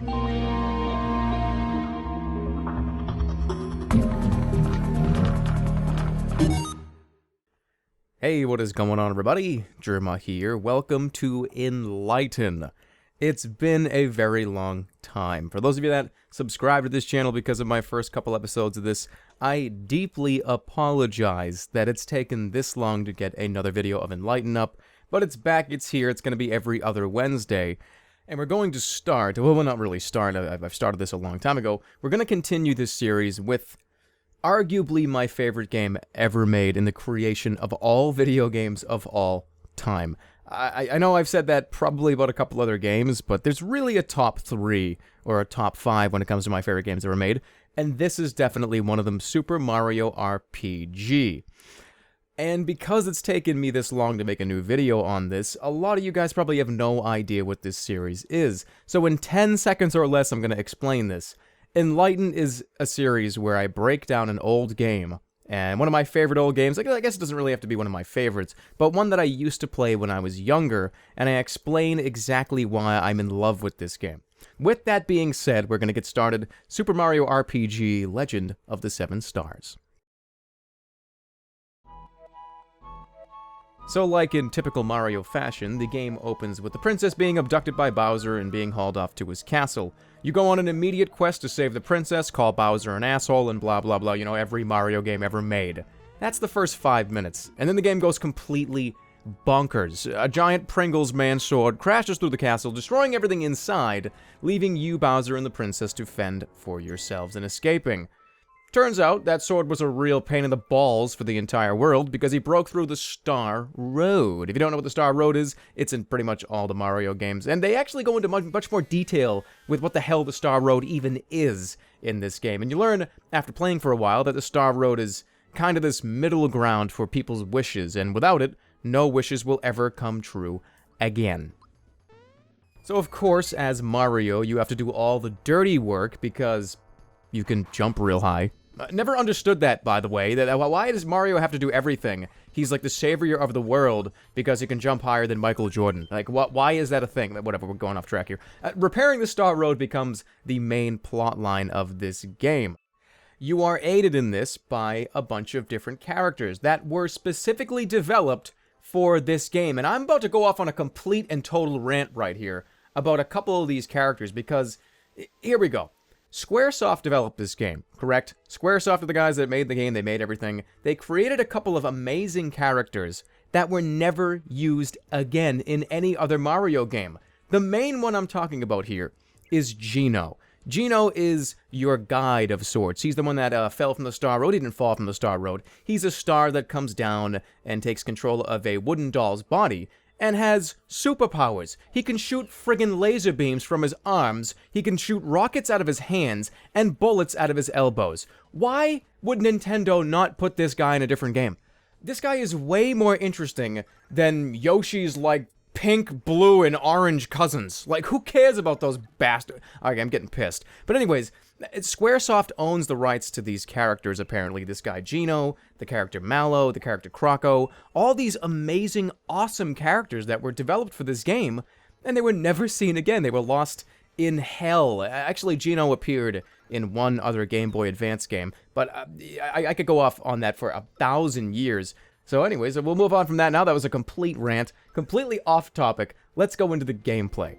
Hey, what is going on, everybody? Jerma here. Welcome to Enlighten. It's been a very long time. For those of you that subscribe to this channel because of my first couple episodes of this, I deeply apologize that it's taken this long to get another video of Enlighten up, but it's back, it's here, it's going to be every other Wednesday. And we're going to start, well, not really start, I've started this a long time ago. We're going to continue this series with arguably my favorite game ever made in the creation of all video games of all time. I know I've said that probably about a couple other games, but there's really a top 3 or a top 5 when it comes to my favorite games ever made, and this is definitely one of them, Super Mario RPG. And because it's taken me this long to make a new video on this, a lot of you guys probably have no idea what this series is. So in 10 seconds or less, I'm going to explain this. Enlighten is a series where I break down an old game, and one of my favorite old games, I guess it doesn't really have to be one of my favorites, but one that I used to play when I was younger, and I explain exactly why I'm in love with this game. With that being said, we're going to get started. Super Mario RPG Legend of the Seven Stars. So like in typical Mario fashion, the game opens with the princess being abducted by Bowser and being hauled off to his castle. You go on an immediate quest to save the princess, call Bowser an asshole, and blah blah blah, you know, every Mario game ever made. That's the first 5 minutes, and then the game goes completely bonkers. A giant Pringles man sword crashes through the castle, destroying everything inside, leaving you, Bowser, and the princess to fend for yourselves and escaping. Turns out, that sword was a real pain in the balls for the entire world because he broke through the Star Road. If you don't know what the Star Road is, it's in pretty much all the Mario games, and they actually go into much more detail with what the hell the Star Road even is in this game. And you learn, after playing for a while, that the Star Road is kind of this middle ground for people's wishes, and without it, no wishes will ever come true again. So of course, as Mario, you have to do all the dirty work because you can jump real high. Never understood that, by the way. Why does Mario have to do everything? He's like the savior of the world because he can jump higher than Michael Jordan. Like, why is that a thing? Whatever, we're going off track here. Repairing the Star Road becomes the main plot line of this game. You are aided in this by a bunch of different characters that were specifically developed for this game. And I'm about to go off on a complete and total rant right here about a couple of these characters because, here we go. Squaresoft developed this game, correct? Squaresoft are the guys that made the game, they made everything. They created a couple of amazing characters that were never used again in any other Mario game. The main one I'm talking about here is Geno. Geno is your guide of sorts. He's the one that fell from the Star Road. He didn't fall from the Star Road. He's a star that comes down and takes control of a wooden doll's body and has superpowers. He can shoot friggin' laser beams from his arms, he can shoot rockets out of his hands, and bullets out of his elbows. Why would Nintendo not put this guy in a different game? This guy is way more interesting than Yoshi's, like, pink, blue, and orange cousins. Like, who cares about those bastards? Okay, I'm getting pissed. But anyways, Squaresoft owns the rights to these characters, apparently. This guy Geno, the character Mallow, the character Croco, all these amazing, awesome characters that were developed for this game, and they were never seen again. They were lost in hell. Actually, Geno appeared in one other Game Boy Advance game, but I could go off on that for 1,000 years. So anyways, we'll move on from that now. That was a complete rant, completely off topic. Let's go into the gameplay.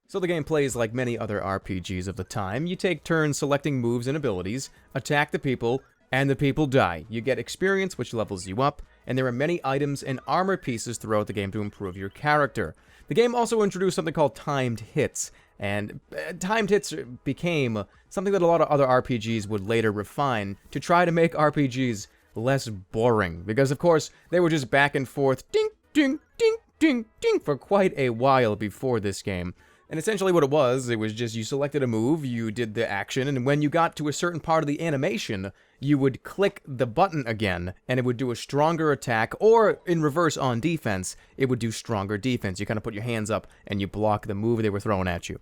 So the gameplay is like many other RPGs of the time. You take turns selecting moves and abilities, attack the people, and the people die. You get experience, which levels you up, and there are many items and armor pieces throughout the game to improve your character. The game also introduced something called timed hits, and timed hits became something that a lot of other RPGs would later refine to try to make RPGs less boring, because of course they were just back and forth ding, ding, ding, ding, ding for quite a while before this game. And essentially what it was just you selected a move, you did the action, and when you got to a certain part of the animation, you would click the button again, and it would do a stronger attack, or in reverse on defense, it would do stronger defense. You kind of put your hands up, and you block the move they were throwing at you.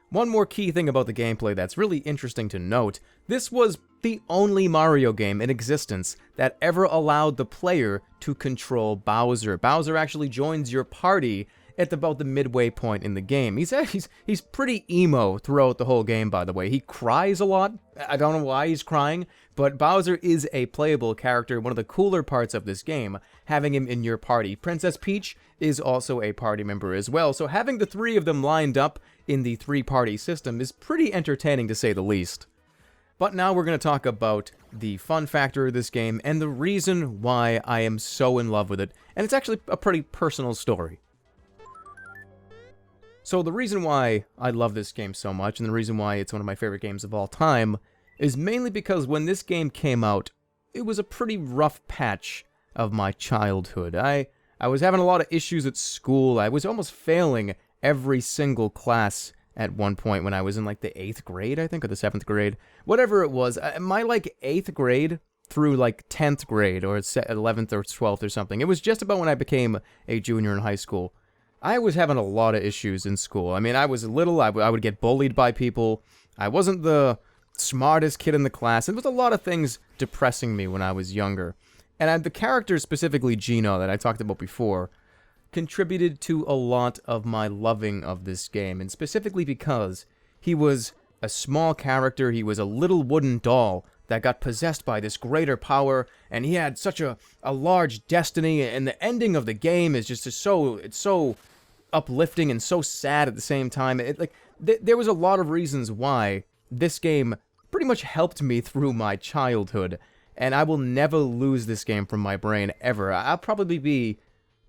One more key thing about the gameplay that's really interesting to note, this was the only Mario game in existence that ever allowed the player to control Bowser. Bowser actually joins your party at about the midway point in the game. He's pretty emo throughout the whole game, by the way. He cries a lot. I don't know why he's crying, but Bowser is a playable character, one of the cooler parts of this game, having him in your party. Princess Peach is also a party member as well, so having the three of them lined up in the three-party system is pretty entertaining to say the least. But now we're going to talk about the fun factor of this game and the reason why I am so in love with it, and it's actually a pretty personal story. So the reason why I love this game so much, and the reason why it's one of my favorite games of all time, is mainly because when this game came out, it was a pretty rough patch of my childhood. I was having a lot of issues at school. I was almost failing every single class at one point when I was in, like, the 8th grade, I think, or the 7th grade. Whatever it was, my, like, 8th grade through, like, 10th grade, or 11th or 12th or something. It was just about when I became a junior in high school. I was having a lot of issues in school. I mean, I was little, I would get bullied by people. I wasn't the smartest kid in the class. There was a lot of things depressing me when I was younger. And the character, specifically Gino, that I talked about before, contributed to a lot of my loving of this game, and specifically because he was a small character, he was a little wooden doll that got possessed by this greater power, and he had such a large destiny, and the ending of the game is just so uplifting and so sad at the same time. There was a lot of reasons why this game pretty much helped me through my childhood, and I will never lose this game from my brain, ever. I'll probably be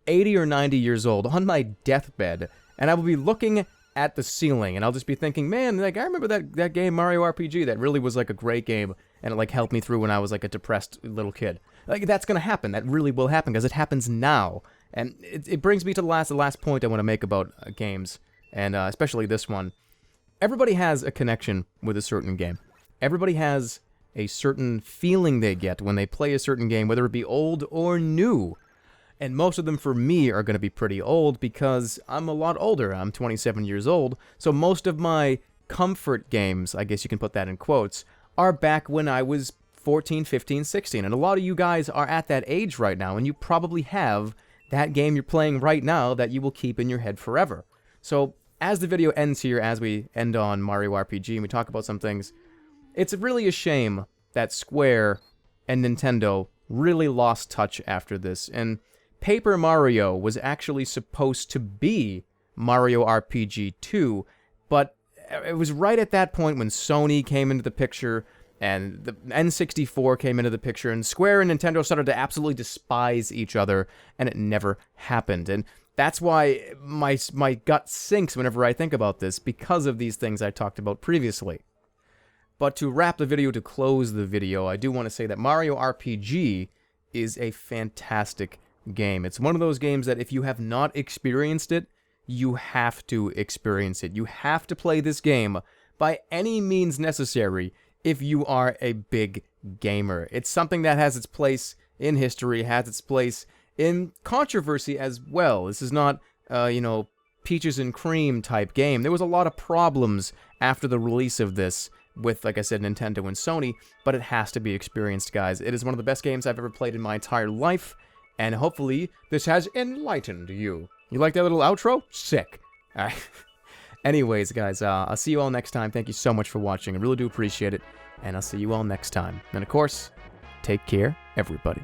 80 or 90 years old on my deathbed, and I will be looking at the ceiling, and I'll just be thinking, man, like, I remember that game, Mario RPG, that really was, like, a great game, and it, like, helped me through when I was, like, a depressed little kid. Like, that's gonna happen. That really will happen, because it happens now. And it brings me to the last point I want to make about games, and especially this one. Everybody has a connection with a certain game. Everybody has a certain feeling they get when they play a certain game, whether it be old or new. And most of them, for me, are going to be pretty old because I'm a lot older. I'm 27 years old, so most of my comfort games, I guess you can put that in quotes, are back when I was 14, 15, 16. And a lot of you guys are at that age right now, and you probably have that game you're playing right now that you will keep in your head forever. So, as the video ends here, as we end on Mario RPG, and we talk about some things, it's really a shame that Square and Nintendo really lost touch after this, and Paper Mario was actually supposed to be Mario RPG 2, but it was right at that point when Sony came into the picture, and the N64 came into the picture, and Square and Nintendo started to absolutely despise each other, and it never happened. And that's why my gut sinks whenever I think about this, because of these things I talked about previously. But to wrap the video, to close the video, I do want to say that Mario RPG is a fantastic game. It's one of those games that if you have not experienced it, you have to experience it. You have to play this game by any means necessary if you are a big gamer. It's something that has its place in history, has its place in controversy as well. This is not, peaches and cream type game. There was a lot of problems after the release of this with, like I said, Nintendo and Sony, but it has to be experienced, guys. It is one of the best games I've ever played in my entire life, and hopefully this has enlightened you. You like that little outro? Sick. Alright. Anyways, guys, I'll see you all next time. Thank you so much for watching. I really do appreciate it, and I'll see you all next time. And of course, take care, everybody.